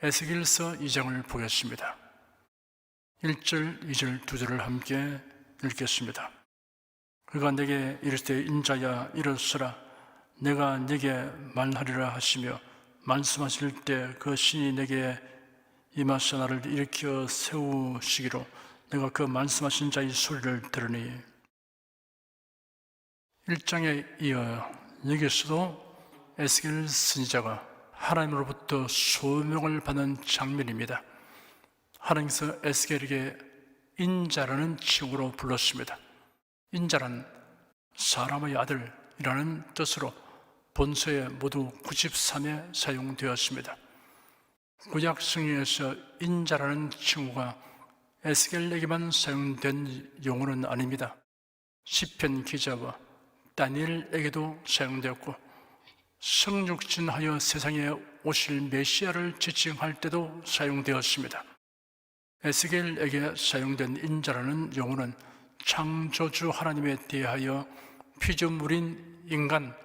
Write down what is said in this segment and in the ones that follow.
에스겔서 2장을 보겠습니다. 1절, 2절, 2절을 함께 읽겠습니다. 그가 내게 이르시되 인자야 일어서라, 내가 네게 말하리라 하시며 말씀하실 때 그 신이 내게 임하사 나를 일으켜 세우시기로 내가 그 말씀하신 자의 소리를 들으니. 1장에 이어 여기서도 에스겔 선지자가 하나님으로부터 소명을 받는 장면입니다. 하나님께서 에스겔에게 인자라는 칭호로 불렀습니다. 인자란 사람의 아들이라는 뜻으로 본서에 모두 93에 사용되었습니다. 구약 성경에서 인자라는 칭호가 에스겔에게만 사용된 용어는 아닙니다. 시편 기자와 다니엘에게도 사용되었고 성육신하여 세상에 오실 메시아를 지칭할 때도 사용되었습니다. 에스겔에게 사용된 인자라는 용어는 창조주 하나님에 대하여 피조물인 인간,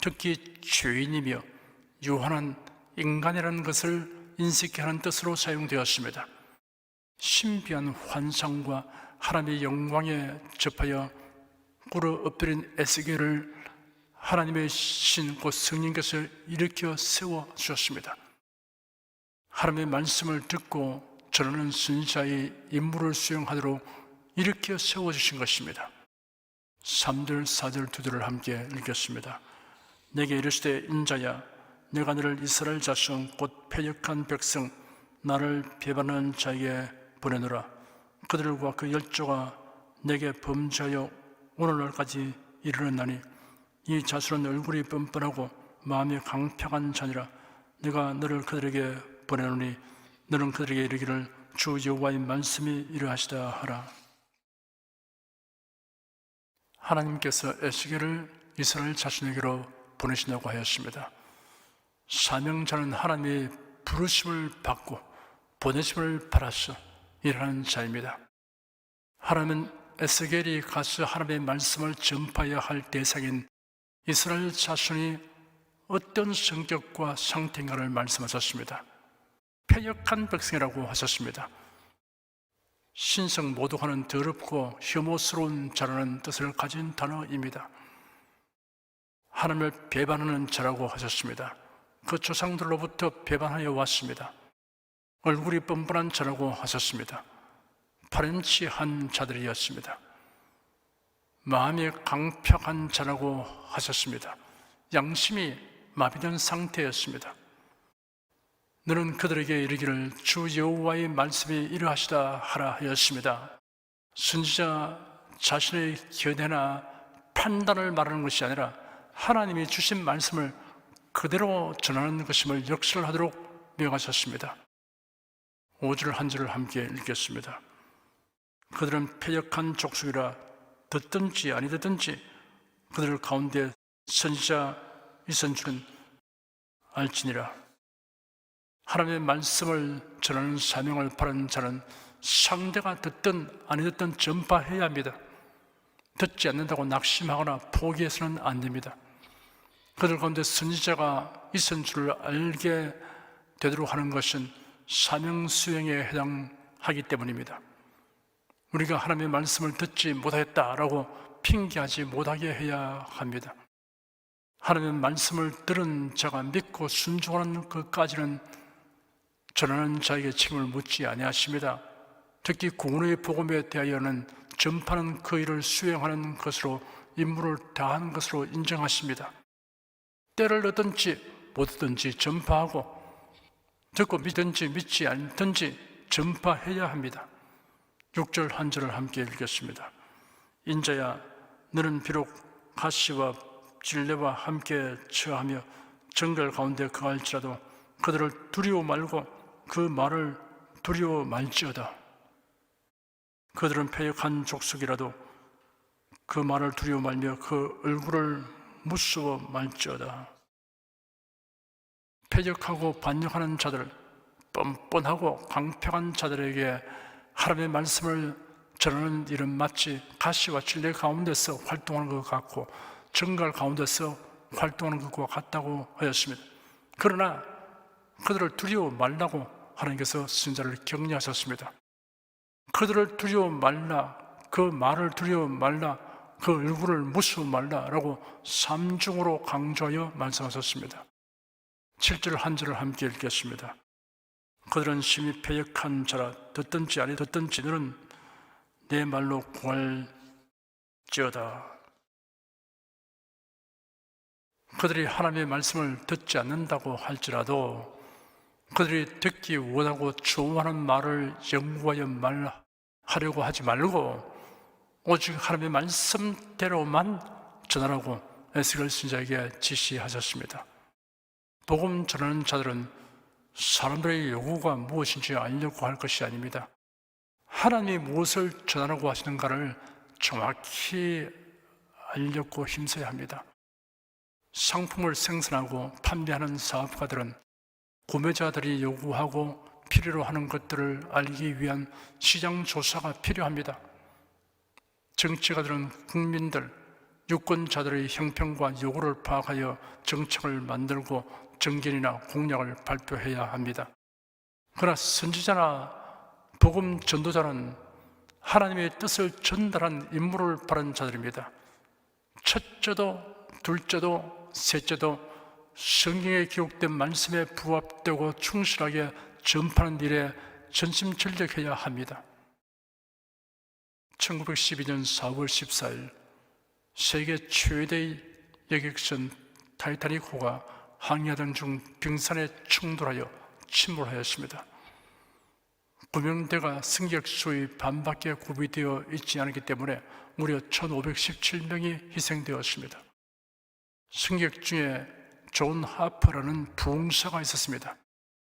특히 죄인이며 유한한 인간이라는 것을 인식케 하는 뜻으로 사용되었습니다. 신비한 환상과 하나님의 영광에 접하여 꿇어 엎드린 에스겔을 하나님의 신 곧 성령께서 일으켜 세워주셨습니다. 하나님의 말씀을 듣고 전하는 선지자의 임무를 수행하도록 일으켜 세워주신 것입니다. 3절, 4절, 2절을 함께 읽겠습니다. 내게 이르시되 인자야, 내가 너를 이스라엘 자손 곧 패역한 백성 나를 배반하는 자에게 보내노라. 그들과 그 열조가 내게 범죄하여 오늘날까지 이르렀나니 이 자손은 얼굴이 뻔뻔하고 마음이 강팍한 자니라. 내가 너를 그들에게 보내노니 너는 그들에게 이르기를 주 여호와의 말씀이 이러하시다 하라. 하나님께서 에스겔을 이스라엘 자손에게로 보내신다고 하였습니다. 사명자는 하나님의 부르심을 받고 보내심을 받아서 일하는 자입니다. 하나님은 에스겔이 가서 하나님의 말씀을 전파해야 할 대상인 이스라엘 자손이 어떤 성격과 상태인가를 말씀하셨습니다. 패역한 백성이라고 하셨습니다. 신성 모독하는 더럽고 혐오스러운 자라는 뜻을 가진 단어입니다. 하나님을 배반하는 자라고 하셨습니다. 그 조상들로부터 배반하여 왔습니다. 얼굴이 뻔뻔한 자라고 하셨습니다. 파렴치한 자들이었습니다. 마음이 강팍한 자라고 하셨습니다. 양심이 마비된 상태였습니다. 너는 그들에게 이르기를 주 여호와의 말씀이 이러하시다 하라 하였습니다. 선지자 자신의 견해나 판단을 말하는 것이 아니라 하나님이 주신 말씀을 그대로 전하는 것임을 역설하도록 명하셨습니다. 5절 한 절을 함께 읽겠습니다. 그들은 패역한 족속이라 듣든지 아니 듣든지 그들 가운데 선지자 있은 줄은 알지니라. 하나님의 말씀을 전하는 사명을 받은 자는 상대가 듣든 아니 듣든 전파해야 합니다. 듣지 않는다고 낙심하거나 포기해서는 안 됩니다. 그들 가운데 선지자가 있은 줄을 알게 되도록 하는 것은 사명 수행에 해당하기 때문입니다. 우리가 하나님의 말씀을 듣지 못하겠다라고 핑계하지 못하게 해야 합니다. 하나님의 말씀을 들은 자가 믿고 순종하는 것까지는 전하는 자에게 책임을 묻지 아니하십니다. 특히 구원의 복음에 대하여는 전파하는 그 일을 수행하는 것으로 임무를 다하는 것으로 인정하십니다. 때를 얻든지 못 얻든지 전파하고 듣고 믿든지 믿지 않든지 전파해야 합니다. 6절 한 절을 함께 읽겠습니다. 인자야, 너는 비록 가시와 질레와 함께 처하며 정글 가운데 거할지라도 그들을 두려워 말고 그 말을 두려워 말지어다. 그들은 패역한 족속이라도 그 말을 두려워 말며 그 얼굴을 무서워 말지어다. 패역하고 반역하는 자들, 뻔뻔하고 강팍한 자들에게 하나님의 말씀을 전하는 일은 마치 가시와 질레 가운데서 활동하는 것 같고 정갈 가운데서 활동하는 것과 같다고 하였습니다. 그러나 그들을 두려워 말라고 하나님께서 선지자를 격려하셨습니다. 그들을 두려워 말라, 그 말을 두려워 말라, 그 얼굴을 무서워 말라라고 삼중으로 강조하여 말씀하셨습니다. 7절 한 절을 함께 읽겠습니다. 그들은 심히 패역한 자라, 듣든지 아니 듣든지 너는 내 말로 구할지어다. 그들이 하나님의 말씀을 듣지 않는다고 할지라도 그들이 듣기 원하고 좋아하는 말을 연구하여 말하려고 하지 말고 오직 하나님의 말씀대로만 전하라고 에스겔 선지자에게 지시하셨습니다. 복음 전하는 자들은 사람들의 요구가 무엇인지 알려고 할 것이 아닙니다. 하나님이 무엇을 전하라고 하시는가를 정확히 알려고 힘써야 합니다. 상품을 생산하고 판매하는 사업가들은 구매자들이 요구하고 필요로 하는 것들을 알기 위한 시장 조사가 필요합니다. 정치가들은 국민들, 유권자들의 형평과 요구를 파악하여 정책을 만들고 정견이나 공약을 발표해야 합니다. 그러나 선지자나 복음 전도자는 하나님의 뜻을 전달한 임무를 받은 자들입니다. 첫째도 둘째도 셋째도 성경에 기록된 말씀에 부합되고 충실하게 전파하는 일에 전심전력해야 합니다. 1912년 4월 14일 세계 최대의 여객선 타이타닉호가 항해하던 중 빙산에 충돌하여 침몰하였습니다. 구명대가 승객 수의 반밖에 구비되어 있지 않았기 때문에 무려 1517명이 희생되었습니다. 승객 중에 존 하퍼라는 부흥사가 있었습니다.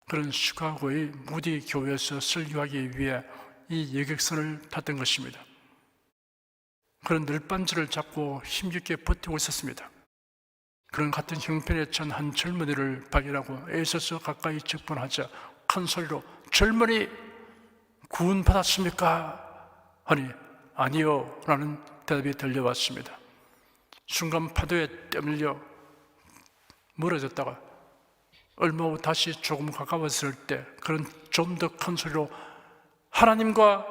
그는 시카고의 무디 교회에서 설교하기 위해 이 여객선을 탔던 것입니다. 그는 늘반지를 잡고 힘겹게 버티고 있었습니다. 그는 같은 형편에 처한 한 젊은이를 발견하고 애써서 가까이 접근하자 큰 소리로 젊은이 구원 받았습니까? 하니 아니요 라는 대답이 들려왔습니다. 순간 파도에 떠밀려 멀어졌다가 얼마 후 다시 조금 가까웠을 때 그는 좀 더 큰 소리로 하나님과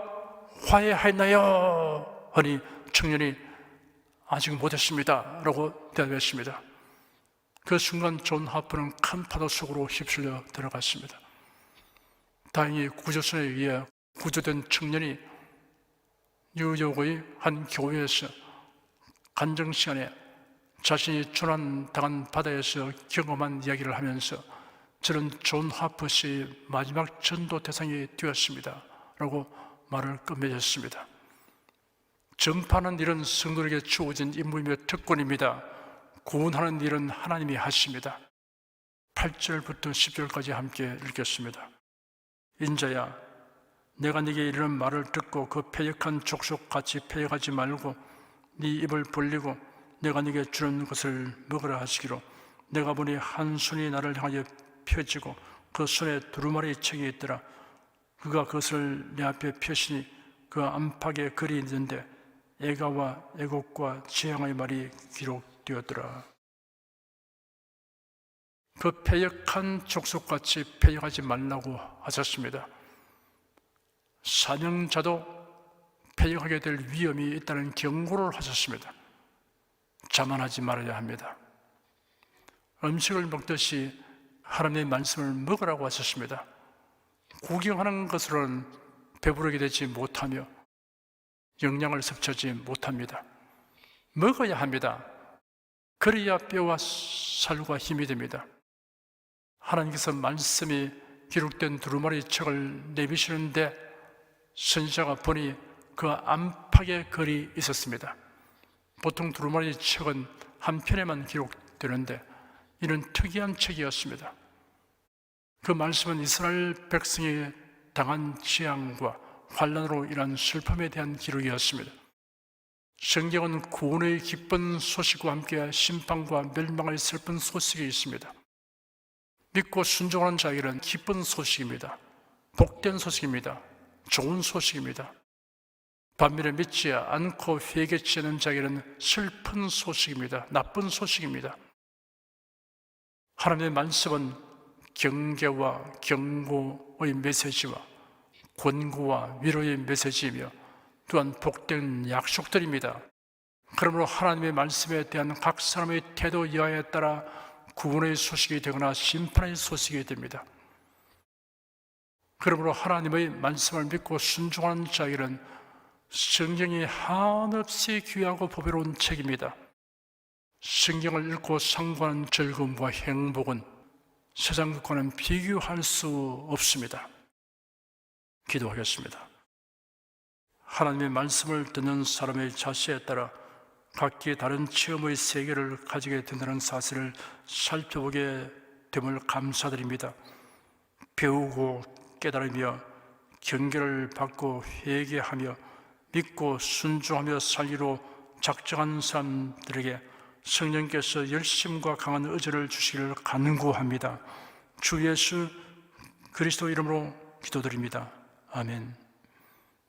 화해하였나요? 하니 청년이 아직 못했습니다 라고 대답했습니다. 그 순간 존 하프는 큰 파도 속으로 휩쓸려 들어갔습니다. 다행히 구조선에 의해 구조된 청년이 뉴욕의 한 교회에서 간증 시간에 자신이 조난당한 바다에서 경험한 이야기를 하면서 저는 존 하프 씨의 마지막 전도 대상이 되었습니다 라고 말을 끝맺었습니다. 전파하는 일은 성도에게 주어진 임무이며 특권입니다. 구원하는 일은 하나님이 하십니다. 8절부터 10절까지 함께 읽겠습니다. 인자야, 내가 네게 이르는 말을 듣고 그 패역한 족속같이 패역하지 말고 네 입을 벌리고 내가 네게 주는 것을 먹으라 하시기로 내가 보니 한 손이 나를 향하여 펴지고 그 손에 두루마리 책이 있더라. 그가 그것을 내 앞에 펴시니 그 안팎에 글이 있는데 애가와 애곡과 재앙의 말이 기록되었더라. 그 패역한 족속같이 패역하지 말라고 하셨습니다. 사명자도 패역하게 될 위험이 있다는 경고를 하셨습니다. 자만하지 말아야 합니다. 음식을 먹듯이 하나님의 말씀을 먹으라고 하셨습니다. 구경하는 것으로는 배부르게 되지 못하며 영양을 섭취하지 못합니다. 먹어야 합니다. 그래야 뼈와 살과 힘이 됩니다. 하나님께서 말씀이 기록된 두루마리 책을 내미시는데 선지자가 보니 그 안팎에 글이 있었습니다. 보통 두루마리 책은 한 편에만 기록되는데 이는 특이한 책이었습니다. 그 말씀은 이스라엘 백성이 당한 재앙과 환난으로 인한 슬픔에 대한 기록이었습니다. 성경은 구원의 기쁜 소식과 함께 심판과 멸망의 슬픈 소식이 있습니다. 믿고 순종하는 자에게는 기쁜 소식입니다. 복된 소식입니다. 좋은 소식입니다. 반면에 믿지 않고 회개치 않는 자에게는 슬픈 소식입니다. 나쁜 소식입니다. 하나님의 말씀은 경계와 경고의 메시지와 권고와 위로의 메시지이며 또한 복된 약속들입니다. 그러므로 하나님의 말씀에 대한 각 사람의 태도 여하에 따라 구원의 소식이 되거나 심판의 소식이 됩니다. 그러므로 하나님의 말씀을 믿고 순종하는 자에게는 성경이 한없이 귀하고 보배로운 책입니다. 성경을 읽고 상고하는 즐거움과 행복은 세상 것과는 비교할 수 없습니다. 기도하겠습니다. 하나님의 말씀을 듣는 사람의 자세에 따라 각기 다른 체험의 세계를 가지게 된다는 사실을 살펴보게 됨을 감사드립니다. 배우고 깨달으며 경계를 받고 회개하며 믿고 순종하며 살기로 작정한 사람들에게 성령께서 열심과 강한 의지를 주시기를 간구합니다. 주 예수 그리스도 이름으로 기도드립니다. 아멘.